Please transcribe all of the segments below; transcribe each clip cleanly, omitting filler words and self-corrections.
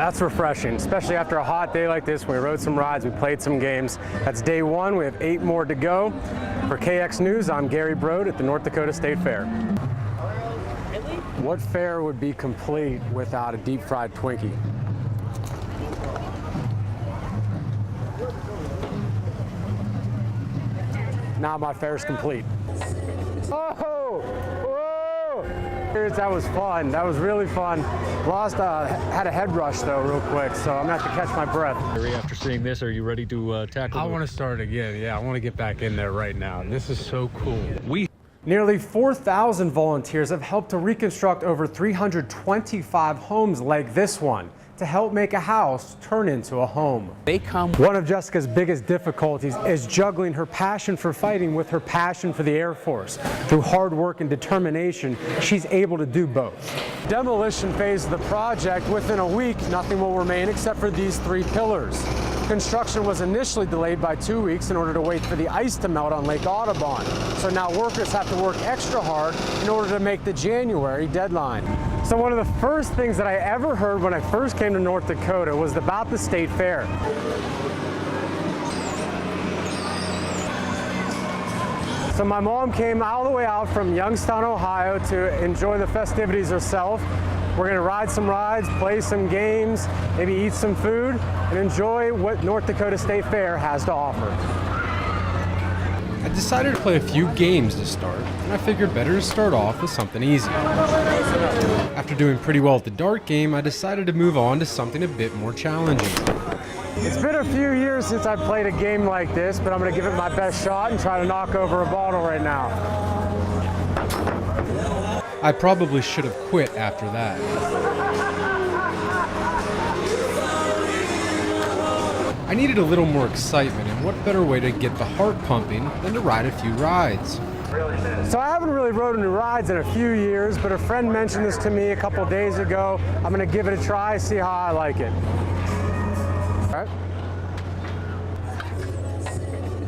That's refreshing, especially after a hot day like this. We rode some rides, we played some games. That's day one. We have 8 more to go. For KX News, I'm Gary Brode at the North Dakota State Fair. What fair would be complete without a deep fried Twinkie? Now my fair's complete. Oh! Whoa! That was fun. That was really fun. Had a head rush though real quick, so I'm gonna have to catch my breath. After seeing this, are you ready to tackle? I want to start again. Yeah, I want to get back in there right now. This is so cool. Nearly 4,000 volunteers have helped to reconstruct over 325 homes like this one to help make a house turn into a home. One of Jessica's biggest difficulties is juggling her passion for fighting with her passion for the Air Force. Through hard work and determination, she's able to do both. Demolition phase of the project, within a week, nothing will remain except for these 3 pillars. Construction was initially delayed by 2 weeks in order to wait for the ice to melt on Lake Audubon. So now workers have to work extra hard in order to make the January deadline. So one of the first things that I ever heard when I first came to North Dakota was about the state fair. So my mom came all the way out from Youngstown, Ohio to enjoy the festivities herself. We're gonna ride some rides, play some games, maybe eat some food, and enjoy what North Dakota State Fair has to offer. I decided to play a few games to start, and I figured better to start off with something easy. After doing pretty well at the dart game, I decided to move on to something a bit more challenging. It's been a few years since I played a game like this, but I'm gonna give it my best shot and try to knock over a bottle right now. I probably should have quit after that. I needed a little more excitement, and what better way to get the heart pumping than to ride a few rides? So I haven't really rode any rides in a few years, but a friend mentioned this to me a couple days ago. I'm gonna give it a try, see how I like it. All right.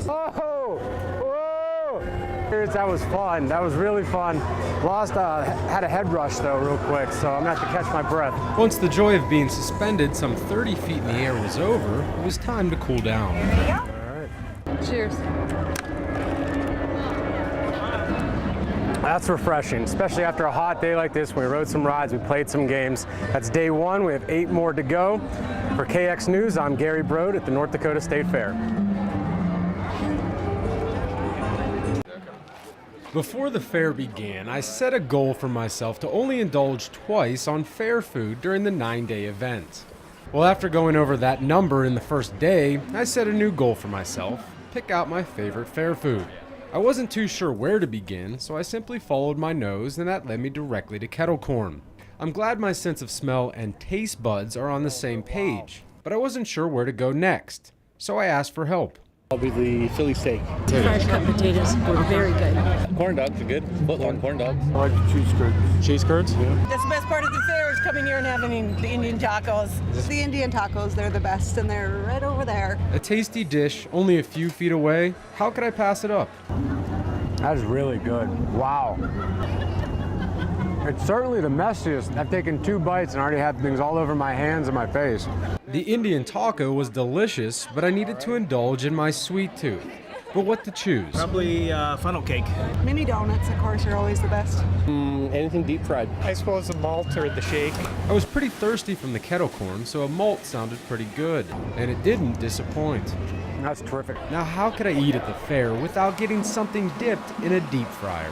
Oh! Whoa! That was fun. That was really fun. Had a head rush though real quick, so I'm gonna have to catch my breath. Once the joy of being suspended some 30 feet in the air was over, it was time to cool down. All right. Cheers. That's refreshing, especially after a hot day like this. We rode some rides, we played some games. That's day one. We have 8 more to go. For KX News, I'm Gary Brode at the North Dakota State Fair. Before the fair began, I set a goal for myself to only indulge twice on fair food during the 9-day event. Well, after going over that number in the first day, I set a new goal for myself: pick out my favorite fair food. I wasn't too sure where to begin, so I simply followed my nose, and that led me directly to kettle corn. I'm glad my sense of smell and taste buds are on the same page, but I wasn't sure where to go next, so I asked for help. Probably the Philly steak. Fresh cut potatoes were very good. Corn dogs are good. Footlong corn dogs. I like the cheese curds. Cheese curds? Yeah. That's the best part of the fair is coming here and having the Indian tacos. The Indian tacos, they're the best, and they're right over there. A tasty dish only a few feet away. How could I pass it up? That is really good. Wow. It's certainly the messiest. I've taken 2 bites and already had things all over my hands and my face. The Indian taco was delicious, but I needed to indulge in my sweet tooth. But what to choose? Probably funnel cake. Mini donuts, of course, are always the best. Anything deep fried. I suppose the malt or the shake. I was pretty thirsty from the kettle corn, so a malt sounded pretty good, and it didn't disappoint. That's terrific. Now, how could I eat at the fair without getting something dipped in a deep fryer?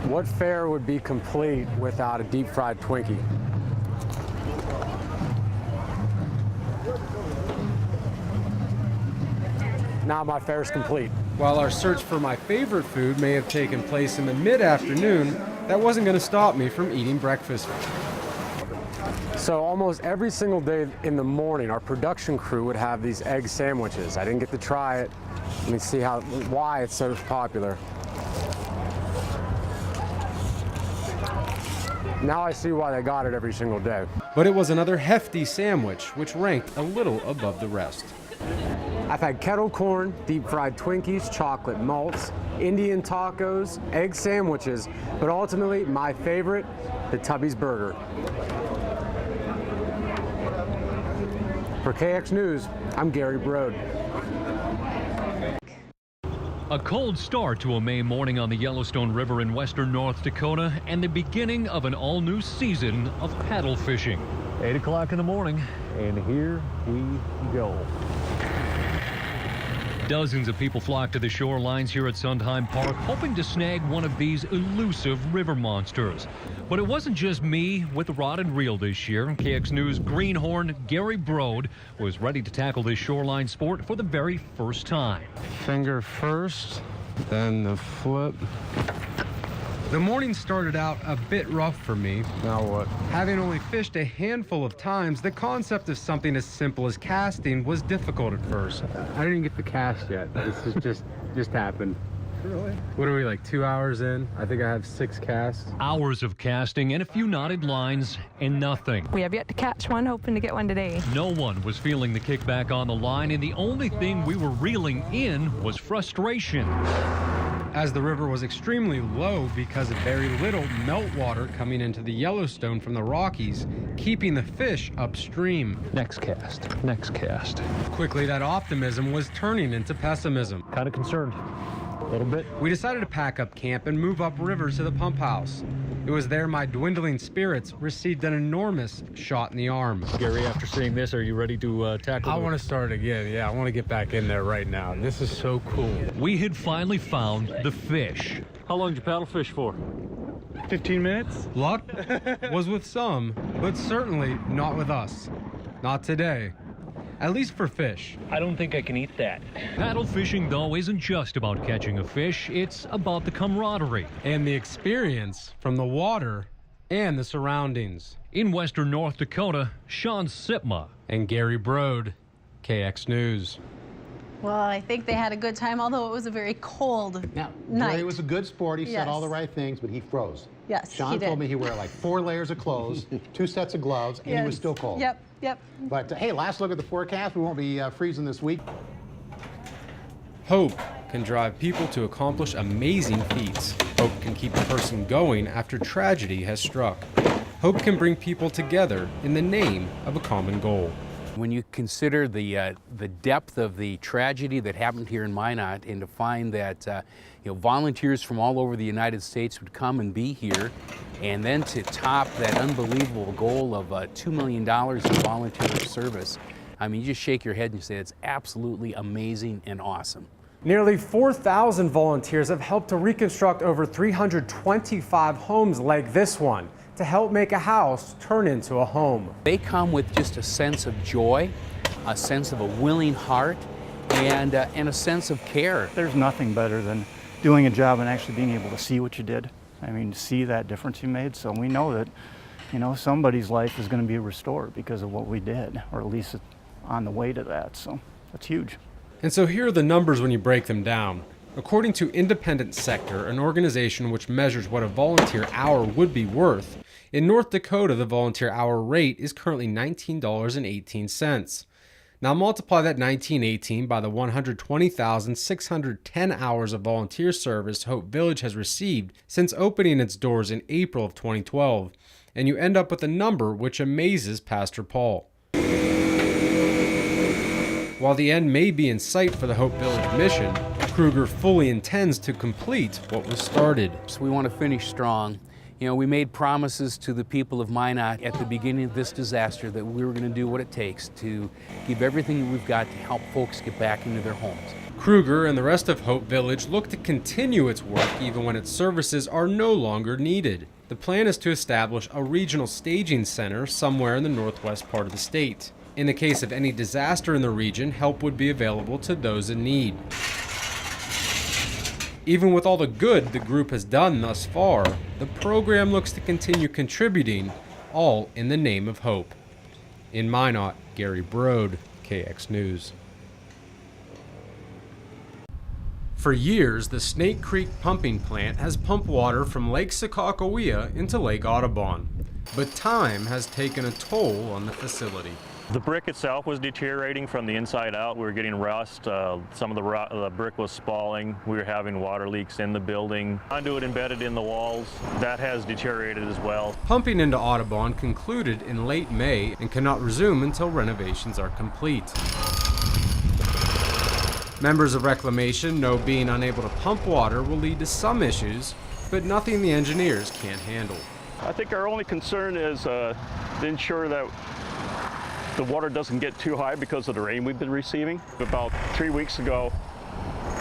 What fair would be complete without a deep fried Twinkie? Now my fair's complete. While our search for my favorite food may have taken place in the mid-afternoon, that wasn't going to stop me from eating breakfast. So almost every single day in the morning, our production crew would have these egg sandwiches. I didn't get to try it. Let me see why it's so popular. Now I see why they got it every single day. But it was another hefty sandwich, which ranked a little above the rest. I've had kettle corn, deep fried Twinkies, chocolate malts, Indian tacos, egg sandwiches, but ultimately my favorite, the Tubby's burger. For KX News, I'm Gary Brode. A cold start to a May morning on the Yellowstone River in western North Dakota and the beginning of an all-new season of paddle fishing. 8 o'clock in the morning, and here we go. Dozens of people flock to the shorelines here at Sundheim Park, hoping to snag one of these elusive river monsters. But it wasn't just me with the rod and reel this year. KX News greenhorn Gary Brode was ready to tackle this shoreline sport for the very first time. Finger first, then the flip. The morning started out a bit rough for me. Now what? Having only fished a handful of times, the concept of something as simple as casting was difficult at first. I didn't get the cast yet. This is just happened. Really? What are we, like 2 hours in? I think I have 6 casts. Hours of casting and a few knotted lines and nothing. We have yet to catch one, hoping to get one today. No one was feeling the kickback on the line, and the only thing we were reeling in was frustration. As the river was extremely low because of very little meltwater coming into the Yellowstone from the Rockies, keeping the fish upstream. Next cast, next cast. Quickly, that optimism was turning into pessimism. Kind of concerned, a little bit. We decided to pack up camp and move upriver to the pump house. It was there my dwindling spirits received an enormous shot in the arm. Gary, after seeing this, are you ready to tackle? I want to start again. Yeah, I want to get back in there right now. This is so cool. We had finally found the fish. How long did you paddle fish for? 15 minutes. Luck was with some, but certainly not with us. Not today. At least for fish. I don't think I can eat that. Paddle fishing, though, isn't just about catching a fish. It's about the camaraderie. And the experience from the water and the surroundings. In western North Dakota, Sean Sipma. And Gary Brode, KX News. Well, I think they had a good time, although it was a very cold night. Gary was a good sport. He Yes. said all the right things, but he froze. Yes, Sean he did. told me he wore like 4 layers of clothes, 2 sets of gloves, and he was Yes. still cold. Yep, yep. But hey, last look at the forecast. We won't be freezing this week. Hope can drive people to accomplish amazing feats. Hope can keep a person going after tragedy has struck. Hope can bring people together in the name of a common goal. When you consider the depth of the tragedy that happened here in Minot, and to find that volunteers from all over the United States would come and be here, and then to top that unbelievable goal of $2 million in volunteer service, I mean, you just shake your head and say it's absolutely amazing and awesome. Nearly 4,000 volunteers have helped to reconstruct over 325 homes like this one to help make a house turn into a home. They come with just a sense of joy, a sense of a willing heart, and a sense of care. There's nothing better than doing a job and actually being able to see what you did. I mean, see that difference you made. So we know that, somebody's life is going to be restored because of what we did, or at least on the way to that. So that's huge. And so here are the numbers when you break them down. According to Independent Sector, an organization which measures what a volunteer hour would be worth, in North Dakota, the volunteer hour rate is currently $19.18. Now multiply that $19.18 by the 120,610 hours of volunteer service Hope Village has received since opening its doors in April of 2012, and you end up with a number which amazes Pastor Paul. While the end may be in sight for the Hope Village mission, Kruger fully intends to complete what was started. So we want to finish strong. We made promises to the people of Minot at the beginning of this disaster that we were going to do what it takes to give everything we've got to help folks get back into their homes. Kruger and the rest of Hope Village look to continue its work even when its services are no longer needed. The plan is to establish a regional staging center somewhere in the northwest part of the state. In the case of any disaster in the region, help would be available to those in need. Even with all the good the group has done thus far, the program looks to continue contributing, all in the name of hope. In Minot, Gary Brode, KX News. For years, the Snake Creek pumping plant has pumped water from Lake Sakakawea into Lake Audubon. But time has taken a toll on the facility. The brick itself was deteriorating from the inside out. We were getting rust. Some of the brick was spalling. We were having water leaks in the building. Conduit embedded in the walls. That has deteriorated as well. Pumping into Audubon concluded in late May and cannot resume until renovations are complete. Members of Reclamation know being unable to pump water will lead to some issues, but nothing the engineers can't handle. I think our only concern is to ensure that the water doesn't get too high because of the rain we've been receiving. About 3 weeks ago,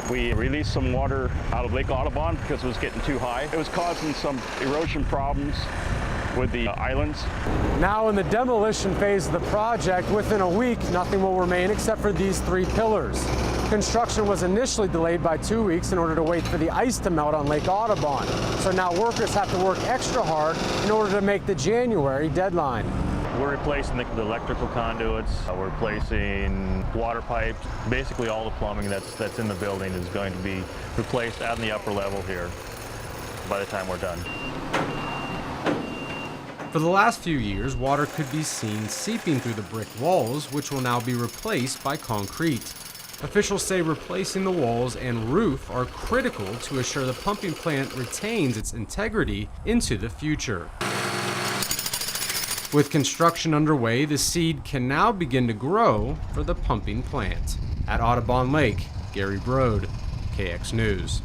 we released some water out of Lake Audubon because it was getting too high. It was causing some erosion problems with the islands. Now in the demolition phase of the project, within a week, nothing will remain except for these 3 pillars. Construction was initially delayed by 2 weeks in order to wait for the ice to melt on Lake Audubon. So now workers have to work extra hard in order to make the January deadline. We're replacing the electrical conduits. We're replacing water pipes. Basically all the plumbing that's in the building is going to be replaced on the upper level here by the time we're done. For the last few years, water could be seen seeping through the brick walls, which will now be replaced by concrete. Officials say replacing the walls and roof are critical to assure the pumping plant retains its integrity into the future. With construction underway, the seed can now begin to grow for the pumping plant. At Audubon Lake, Gary Brode, KX News.